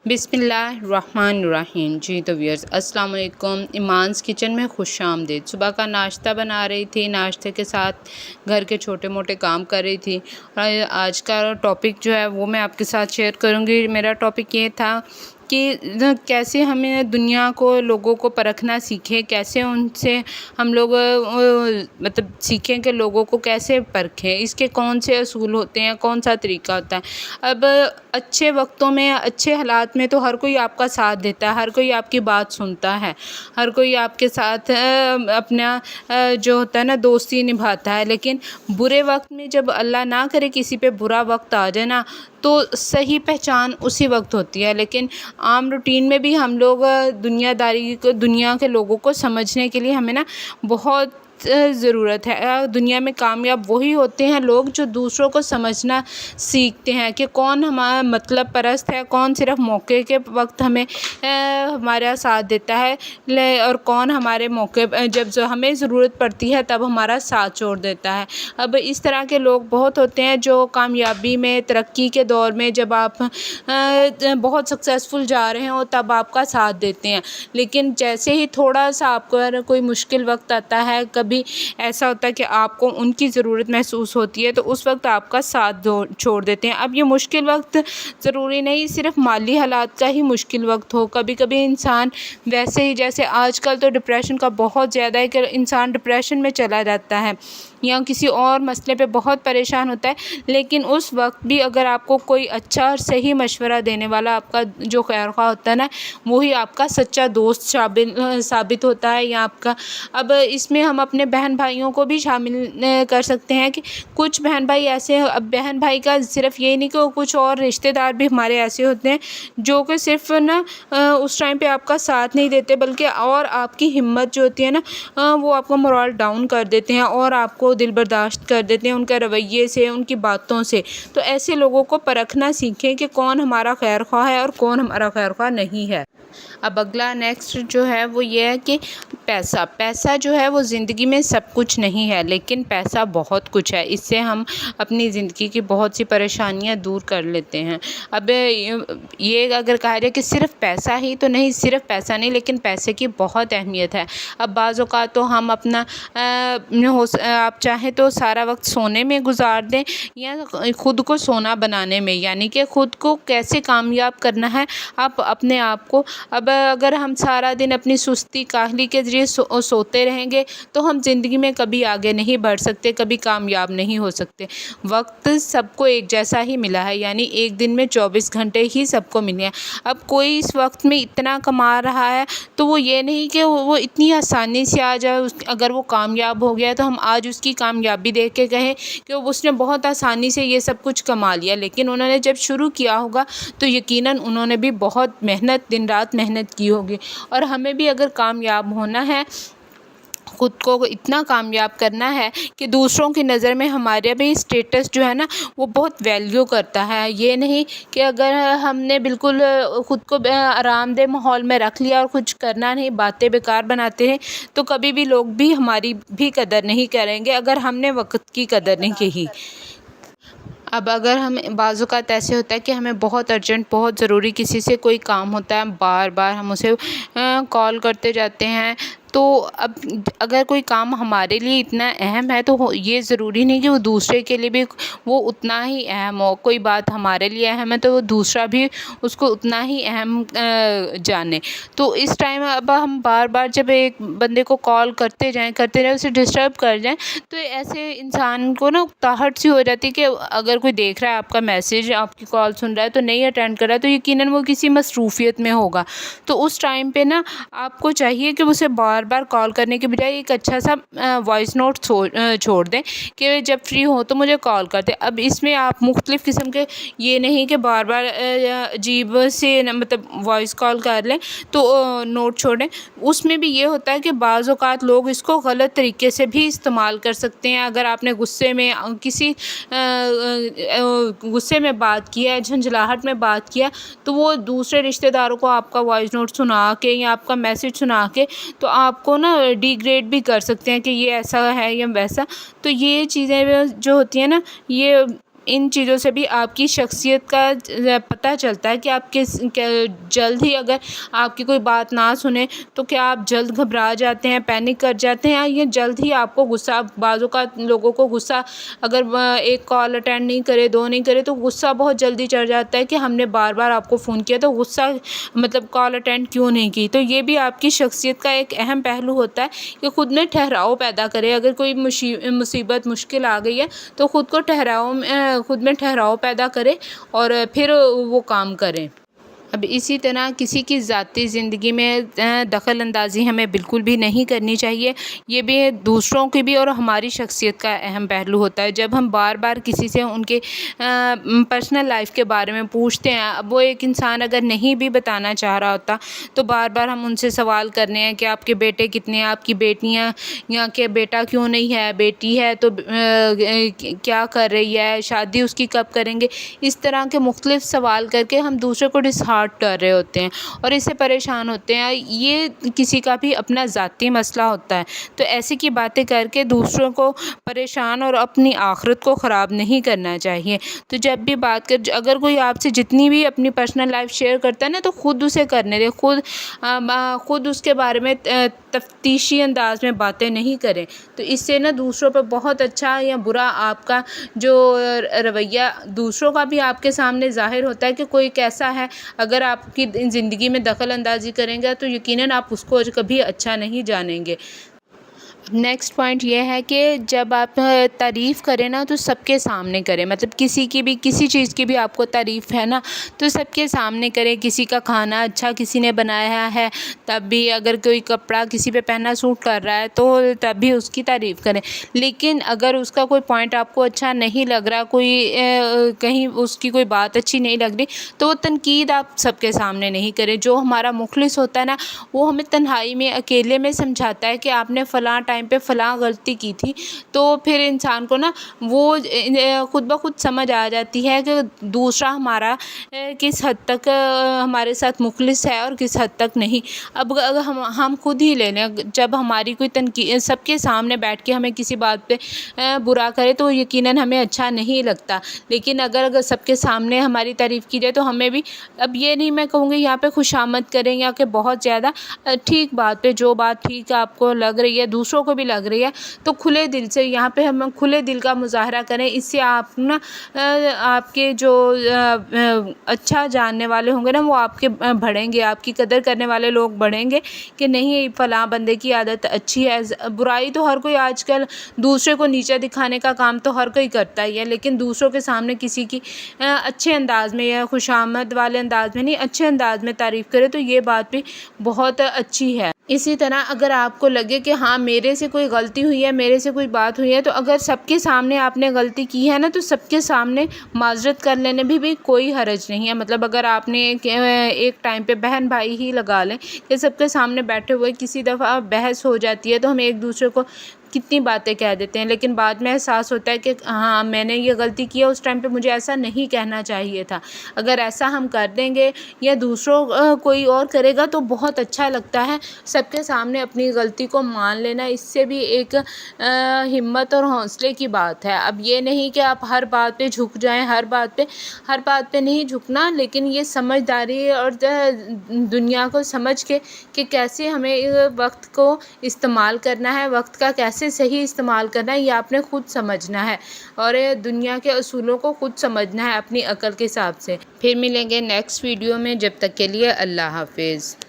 بسم اللہ الرحمن الرحیم۔ جی تو ویئرز السلام علیکم، ایمانس کچن میں خوش آمدید۔ صبح کا ناشتہ بنا رہی تھی، ناشتے کے ساتھ گھر کے چھوٹے موٹے کام کر رہی تھی۔ اور آج کا ٹاپک جو ہے وہ میں آپ کے ساتھ شیئر کروں گی۔ میرا ٹاپک یہ تھا کہ کیسے ہمیں دنیا کو، لوگوں کو پرکھنا سیکھیں، کیسے ان سے ہم لوگ سیکھیں کہ لوگوں کو کیسے پرکھیں، اس کے کون سے اصول ہوتے ہیں، کون سا طریقہ ہوتا ہے۔ اب اچھے وقتوں میں، اچھے حالات میں تو ہر کوئی آپ کا ساتھ دیتا ہے، ہر کوئی آپ کی بات سنتا ہے، ہر کوئی آپ کے ساتھ اپنا جو ہوتا ہے نا دوستی نبھاتا ہے۔ لیکن برے وقت میں جب اللہ نہ کرے کسی پہ برا وقت آ جائے نا، تو صحیح پہچان اسی وقت ہوتی ہے۔ لیکن عام روٹین میں بھی ہم لوگ دنیا کے لوگوں کو سمجھنے کے لیے ہمیں نا بہت ضرورت ہے۔ دنیا میں کامیاب وہی ہوتے ہیں لوگ جو دوسروں کو سمجھنا سیکھتے ہیں کہ کون ہمارا مطلب پرست ہے، کون صرف موقع کے وقت ہمیں ہمارا ساتھ دیتا ہے، اور کون ہمارے موقع جب ہمیں ضرورت پڑتی ہے تب ہمارا ساتھ چھوڑ دیتا ہے۔ اب اس طرح کے لوگ بہت ہوتے ہیں جو کامیابی میں، ترقی کے دور میں جب آپ بہت سکسیزفل جا رہے ہوں تب آپ کا ساتھ دیتے ہیں۔ لیکن جیسے ہی تھوڑا سا آپ کو کوئی مشکل وقت آتا ہے، کبھی ایسا ہوتا ہے کہ آپ کو ان کی ضرورت محسوس ہوتی ہے، تو اس وقت آپ کا ساتھ چھوڑ دیتے ہیں۔ اب یہ مشکل وقت ضروری نہیں صرف مالی حالات کا ہی مشکل وقت ہو، کبھی کبھی انسان ویسے ہی، جیسے آج کل تو ڈپریشن کا بہت زیادہ ہے کہ انسان ڈپریشن میں چلا جاتا ہے یا کسی اور مسئلے پہ بہت پریشان ہوتا ہے، لیکن اس وقت بھی اگر آپ کو کوئی اچھا اور صحیح مشورہ دینے والا آپ کا جو خیر خواہ ہوتا ہے نا، وہی آپ کا سچا دوست ثابت ہوتا ہے یا آپ کا۔ اب اس میں ہم اپنے بہن بھائیوں کو بھی شامل کر سکتے ہیں کہ کچھ بہن بھائی ایسے، اب بہن بھائی کا صرف یہ نہیں کہ کچھ اور رشتہ دار بھی ہمارے ایسے ہوتے ہیں جو کہ صرف نا اس ٹائم پہ آپ کا ساتھ نہیں دیتے، بلکہ اور آپ کی ہمت جو ہوتی ہے نا وہ آپ کا مورال ڈاؤن کر دیتے ہیں اور آپ کو دل برداشت کر دیتے ہیں ان کے رویے سے، ان کی باتوں سے۔ تو ایسے لوگوں کو پرکھنا سیکھیں کہ کون ہمارا خیر خواہ ہے اور کون ہمارا خیر خواہ نہیں ہے۔ اب اگلا نیکسٹ جو ہے وہ یہ ہے کہ پیسہ جو ہے وہ زندگی میں سب کچھ نہیں ہے، لیکن پیسہ بہت کچھ ہے۔ اس سے ہم اپنی زندگی کی بہت سی پریشانیاں دور کر لیتے ہیں۔ اب یہ اگر کہا جائے کہ صرف پیسہ ہی تو نہیں، صرف پیسہ نہیں، لیکن پیسے کی بہت اہمیت ہے۔ اب بعض اوقات تو ہم اپنا آپ چاہیں تو سارا وقت سونے میں گزار دیں یا خود کو سونا بنانے میں، یعنی کہ خود کو کیسے کامیاب کرنا ہے آپ اپنے آپ کو۔ اب اگر ہم سارا دن اپنی سستی کاہلی کے ذریعے سوتے رہیں گے تو ہم زندگی میں کبھی آگے نہیں بڑھ سکتے، کبھی کامیاب نہیں ہو سکتے۔ وقت سب کو ایک جیسا ہی ملا ہے، یعنی ایک دن میں 24 گھنٹے ہی سب کو ملے ہیں۔ اب کوئی اس وقت میں اتنا کما رہا ہے تو وہ یہ نہیں کہ وہ اتنی آسانی سے آ جائے، اگر وہ کامیاب ہو گیا تو ہم آج اس کی کامیابی دیکھ کے کہیں کہ اس نے بہت آسانی سے یہ سب کچھ کما لیا، لیکن انہوں نے جب شروع کیا ہوگا تو یقیناً انہوں نے بھی بہت محنت، دن رات محنت کی ہوگی۔ اور ہمیں بھی اگر کامیاب ہونا ہے، خود کو اتنا کامیاب کرنا ہے کہ دوسروں کی نظر میں ہمارے بھی اسٹیٹس جو ہے نا وہ بہت ویلیو کرتا ہے۔ یہ نہیں کہ اگر ہم نے بالکل خود کو آرام دہ ماحول میں رکھ لیا اور کچھ کرنا نہیں، باتیں بیکار بناتے ہیں، تو کبھی بھی لوگ بھی ہماری بھی قدر نہیں کریں گے اگر ہم نے وقت کی قدر نہیں کی۔ اب اگر ہمیں بعض اوقات ایسے ہوتا ہے کہ ہمیں بہت ارجنٹ، بہت ضروری کسی سے کوئی کام ہوتا ہے، بار بار ہم اسے کال کرتے جاتے ہیں، تو اب اگر کوئی کام ہمارے لیے اتنا اہم ہے تو یہ ضروری نہیں کہ وہ دوسرے کے لیے بھی وہ اتنا ہی اہم ہو۔ کوئی بات ہمارے لیے اہم ہے تو وہ دوسرا بھی اس کو اتنا ہی اہم جانے۔ تو اس ٹائم اب ہم بار بار جب ایک بندے کو کال کرتے جائیں اسے ڈسٹرب کر جائیں، تو ایسے انسان کو نا اکتاہٹ سی ہو جاتی کہ اگر کوئی دیکھ رہا ہے آپ کا میسج، آپ کی کال سن رہا ہے تو نہیں اٹینڈ کر رہا ہے، تو یقیناً وہ کسی مصروفیت میں ہوگا۔ تو اس ٹائم پہ نا آپ کو چاہیے کہ اسے بار بار کال کرنے کے بجائے ایک اچھا سا وائس نوٹ چھوڑ دیں کہ جب فری ہو تو مجھے کال کر دیں۔ اب اس میں آپ مختلف قسم کے، یہ نہیں کہ بار بار عجیب سے مطلب وائس کال کر لیں تو نوٹ چھوڑیں۔ اس میں بھی یہ ہوتا ہے کہ بعض اوقات لوگ اس کو غلط طریقے سے بھی استعمال کر سکتے ہیں۔ اگر آپ نے غصے میں بات کیا ہے، جھنجھلاہٹ میں بات کیا، تو وہ دوسرے رشتہ داروں کو آپ کا وائس نوٹ سنا کے یا آپ کا میسج سنا کے تو آپ کو نا ڈی گریڈ بھی کر سکتے ہیں کہ یہ ایسا ہے یا ویسا۔ تو یہ چیزیں جو ہوتی ہیں نا، یہ ان چیزوں سے بھی آپ کی شخصیت کا پتہ چلتا ہے کہ آپ جلد ہی اگر آپ کی کوئی بات نہ سنے تو کیا آپ جلد گھبرا جاتے ہیں، پینک کر جاتے ہیں، یا جلد ہی آپ کو غصہ، بعض اوقات لوگوں کو غصہ اگر ایک کال اٹینڈ نہیں کرے، دو نہیں کرے تو غصہ بہت جلدی چڑھ جاتا ہے کہ ہم نے بار بار آپ کو فون کیا تو غصہ مطلب کال اٹینڈ کیوں نہیں کی۔ تو یہ بھی آپ کی شخصیت کا ایک اہم پہلو ہوتا ہے کہ خود میں ٹھہراؤ پیدا کرے۔ اگر کوئی مصیبت مشکل آ گئی ہے تو خود میں ٹھہراؤ پیدا کرے اور پھر وہ کام کریں۔ اب اسی طرح کسی کی ذاتی زندگی میں دخل اندازی ہمیں بالکل بھی نہیں کرنی چاہیے۔ یہ بھی دوسروں کی بھی اور ہماری شخصیت کا اہم پہلو ہوتا ہے۔ جب ہم بار بار کسی سے ان کے پرسنل لائف کے بارے میں پوچھتے ہیں، اب وہ ایک انسان اگر نہیں بھی بتانا چاہ رہا ہوتا تو بار بار ہم ان سے سوال کرنے ہیں کہ آپ کے بیٹے کتنے ہیں، آپ کی بیٹیاں، یا کہ بیٹا کیوں نہیں ہے، بیٹی ہے تو کیا کر رہی ہے، شادی اس کی کب کریں گے، اس طرح کے مختلف سوال کر کے ہم دوسرے کو ڈسہارٹ کر رہے ہوتے ہیں اور اس سے پریشان ہوتے ہیں۔ یہ کسی کا بھی اپنا ذاتی مسئلہ ہوتا ہے، تو ایسے کی باتیں کر کے دوسروں کو پریشان اور اپنی آخرت کو خراب نہیں کرنا چاہیے۔ تو جب بھی اگر کوئی آپ سے جتنی بھی اپنی پرسنل لائف شیئر کرتا ہے نا تو خود اسے کرنے دے، خود اس کے بارے میں تفتیشی انداز میں باتیں نہیں کریں۔ تو اس سے نا دوسروں پہ بہت اچھا یا برا آپ کا جو رویہ دوسروں کا بھی آپ کے سامنے ظاہر ہوتا ہے کہ کوئی کیسا ہے۔ اگر آپ کی زندگی میں دخل اندازی کریں گے تو یقیناً آپ اس کو کبھی اچھا نہیں جانیں گے۔ نیکسٹ پوائنٹ یہ ہے کہ جب آپ تعریف کریں نا تو سب کے سامنے کریں، مطلب کسی چیز کی بھی آپ کو تعریف ہے نا تو سب کے سامنے کریں۔ کسی کا کھانا اچھا کسی نے بنایا ہے تب بھی، اگر کوئی کپڑا کسی پہ پہننا سوٹ کر رہا ہے تو تب بھی اس کی تعریف کریں۔ لیکن اگر اس کا کوئی پوائنٹ آپ کو اچھا نہیں لگ رہا، کہیں اس کی کوئی بات اچھی نہیں لگ رہی تو وہ تنقید آپ سب کے سامنے نہیں کریں۔ جو ہمارا مخلص ہوتا ہے نا وہ ہمیں تنہائی میں اکیلے میں سمجھاتا ہے کہ آپ نے فلاں ٹائم پہ فلاں غلطی کی تھی، تو پھر انسان کو نا وہ خود بخود سمجھ آ جاتی ہے کہ دوسرا ہمارا کس حد تک ہمارے ساتھ مخلص ہے اور کس حد تک نہیں۔ اب اگر ہم خود ہی لے لیں، جب ہماری کوئی تنقید سب کے سامنے بیٹھ کے ہمیں کسی بات پہ برا کرے تو یقیناً ہمیں اچھا نہیں لگتا، لیکن اگر سب کے سامنے ہماری تعریف کی جائے تو ہمیں بھی، اب یہ نہیں میں کہوں گی یہاں پہ خوشامد کریں یا کہ بہت زیادہ، ٹھیک بات پہ جو بات ٹھیک آپ کو لگ رہی ہے دوسروں کو بھی لگ رہی ہے تو کھلے دل سے یہاں پہ ہم کھلے دل کا مظاہرہ کریں۔ اس سے آپ نا آپ کے جو اچھا جاننے والے ہوں گے نا وہ آپ کے بڑھیں گے، آپ کی قدر کرنے والے لوگ بڑھیں گے کہ نہیں فلاں بندے کی عادت اچھی ہے۔ برائی تو ہر کوئی آج کل دوسرے کو نیچے دکھانے کا کام تو ہر کوئی کرتا ہی ہے، لیکن دوسروں کے سامنے کسی کی اچھے انداز میں یا خوشامد والے انداز میں نہیں، اچھے انداز میں تعریف کرے تو یہ بات بھی بہت اچھی ہے۔ اسی طرح اگر آپ کو لگے کہ ہاں میرے سے کوئی غلطی ہوئی ہے، میرے سے کوئی بات ہوئی ہے، تو اگر سب کے سامنے آپ نے غلطی کی ہے نا تو سب کے سامنے معذرت کر لینے بھی کوئی حرج نہیں ہے۔ مطلب اگر آپ نے ایک ٹائم پہ بہن بھائی ہی لگا لیں کہ سب کے سامنے بیٹھے ہوئے کسی دفعہ بحث ہو جاتی ہے تو ہم ایک دوسرے کو کتنی باتیں کہہ دیتے ہیں، لیکن بعد میں احساس ہوتا ہے کہ ہاں میں نے یہ غلطی کی ہے، اس ٹائم پہ مجھے ایسا نہیں کہنا چاہیے تھا۔ اگر ایسا ہم کر دیں گے یا دوسروں کوئی اور کرے گا تو بہت اچھا لگتا ہے۔ سب کے سامنے اپنی غلطی کو مان لینا، اس سے بھی ایک ہمت اور حوصلے کی بات ہے۔ اب یہ نہیں کہ آپ ہر بات پہ جھک جائیں، ہر بات پہ نہیں جھکنا، لیکن یہ سمجھداری اور دنیا کو سمجھ کے کہ کیسے ہمیں وقت کو استعمال کرنا ہے، وقت کا کیسے صحیح استعمال کرنا ہے، یہ آپ نے خود سمجھنا ہے اور دنیا کے اصولوں کو خود سمجھنا ہے اپنی عقل کے حساب سے۔ پھر ملیں گے نیکسٹ ویڈیو میں، جب تک کے لیے اللہ حافظ۔